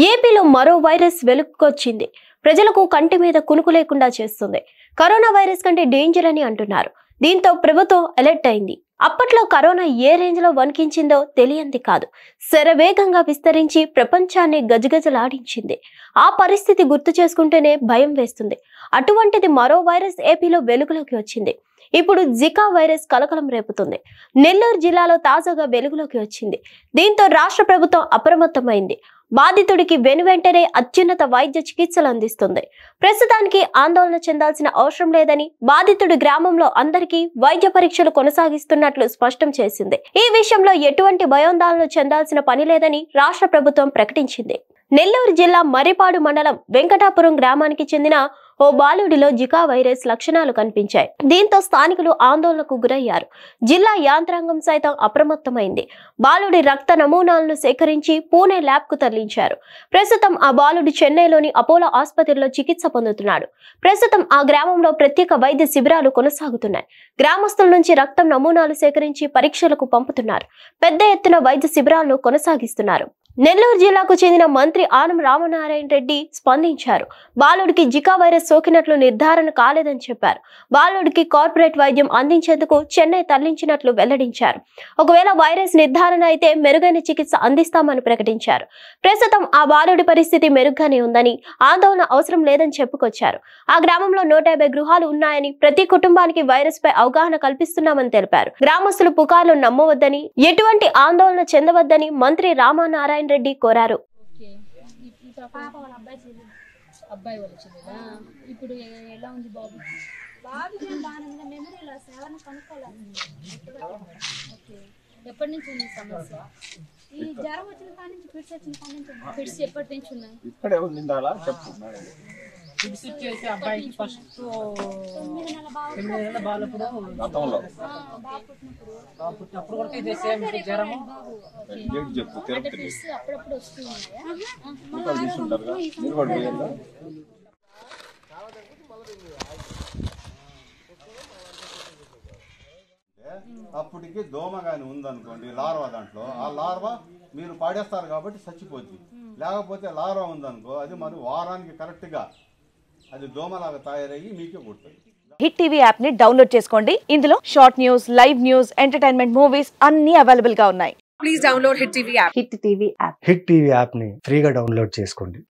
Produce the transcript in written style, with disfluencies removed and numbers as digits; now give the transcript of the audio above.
ఏపీలో మరో వైరస్ వెలుగుకొచ్చింది. ప్రజలకు కంటి మీద కునుకు లేకుండా చేస్తుంది. కరోనా వైరస్ కంటే డేంజర్ అని అంటున్నారు. దీంతో ప్రభుత్వం అలర్ట్ అయింది. అప్పట్లో కరోనా ఏ రేంజ్ లో వణికించిందో తెలియంది కాదు. శరవేగంగా విస్తరించి ప్రపంచాన్ని గజగజలాడించింది. ఆ పరిస్థితి గుర్తు చేసుకుంటేనే భయం వేస్తుంది. అటువంటిది మరో వైరస్ ఏపీలో వెలుగులోకి వచ్చింది. ఇప్పుడు జికా వైరస్ కలకలం రేపుతుంది. నెల్లూరు జిల్లాలో తాజాగా వెలుగులోకి వచ్చింది. దీంతో రాష్ట్ర ప్రభుత్వం అప్రమత్తమైంది. బాధితుడికి వెనువెంటనే అత్యున్నత వైద్య చికిత్సలు అందిస్తుంది. ప్రస్తుతానికి ఆందోళన చెందాల్సిన అవసరం లేదని బాధితుడి గ్రామంలో అందరికీ వైద్య పరీక్షలు కొనసాగిస్తున్నట్లు స్పష్టం చేసింది. ఈ విషయంలో ఎటువంటి భయాందోళన చెందాల్సిన పని లేదని రాష్ట్ర ప్రభుత్వం ప్రకటించింది. నెల్లూరు జిల్లా మర్రిపాడు మండలం వెంకటాపురం గ్రామానికి చెందిన ఓ బాలుడిలో జికా వైరస్ లక్షణాలు కనిపించాయి. దీంతో స్థానికులు ఆందోళనకు గురయ్యారు. జిల్లా యాంత్రాంగం సైతం అప్రమత్తమైంది. బాలుడి రక్త నమూనాలను సేకరించి పూణే ల్యాబ్ కు తరలించారు. ప్రస్తుతం ఆ బాలుడు చెన్నైలోని అపోలో ఆసుపత్రిలో చికిత్స పొందుతున్నాడు. ప్రస్తుతం ఆ గ్రామంలో ప్రత్యేక వైద్య శిబిరాలు కొనసాగుతున్నాయి. గ్రామస్తుల నుంచి రక్తం నమూనాలు సేకరించి పరీక్షలకు పంపుతున్నారు. పెద్ద ఎత్తున వైద్య శిబిరాలను కొనసాగిస్తున్నారు. నెల్లూరు జిల్లాకు చెందిన మంత్రి ఆనం రామనారాయణ రెడ్డి స్పందించారు. బాలుడికి జికా వైరస్ సోకినట్లు నిర్ధారణ కాలేదని చెప్పారు. బాలుడికి కార్పొరేట్ వైద్యం అందించేందుకు చెన్నై తరలించినట్లు వెల్లడించారు. ఒకవేళ వైరస్ నిర్ధారణ అయితే మెరుగైన చికిత్స అందిస్తామని ప్రకటించారు. ప్రస్తుతం ఆ బాలుడి పరిస్థితి మెరుగ్గానే ఉందని, ఆందోళన అవసరం లేదని చెప్పుకొచ్చారు. ఆ గ్రామంలో 150 గృహాలు ఉన్నాయని, ప్రతి కుటుంబానికి వైరస్ పై అవగాహన కల్పిస్తున్నామని తెలిపారు. గ్రామస్తులు పుకార్లు నమ్మవద్దని, ఎటువంటి ఆందోళన చెందవద్దని మంత్రి రామనారాయణ రెడ్డి కోరారు. అబ్బాయి వాళ్ళు వచ్చిందా? ఇప్పుడు ఎలా ఉంది బాబు? ఎప్పటి నుంచి ఉంది సమస్య? ఈ జ్వరం వచ్చిన కాడ నుంచి ఫిట్స్ వచ్చిన కాడ నుంచి ఫిట్స్ ఎప్పటి నుంచి ఉన్నాయి? ఇక్కడే ఉండిందాలా చెప్తున్నా. ఫిట్స్ ఇచ్చేసి అబ్బాయికి ఫస్ట్ 9 నెలల బాలప్పుడు గతంలో పుట్టినప్పుడు కూడా ఇదే సేమ్ జ్వరము. డేట్ చెప్పు అంటే తిరుపతికి ఫిట్స్ అప్పుడప్పుడు వస్తున్నాయా? ఇంకా తీసుకుంటారుగా మీరు కూడా పోయారుగా. అప్పటికి దోమ కానీ ఉందనుకోండి, లార్వా దాంట్లో ఆ లార్వా మీరు పాడేస్తారు కాబట్టి చచ్చిపోద్ది. లేకపోతే లార్వా ఉందనుకో అది మరి వారానికి కరెక్ట్ గా అది దోమలాగా తయారయ్యి మీకే కొడుతుంది. హిట్ టీవీ యాప్ ని డౌన్లోడ్ చేసుకోండి. ఇందులో short news, live news, entertainment movies అన్ని అవైలబుల్ గా ఉన్నాయి. Please download hit TV app. Hit TV app ని ఫ్రీగా డౌన్లోడ్ చేసుకోండి.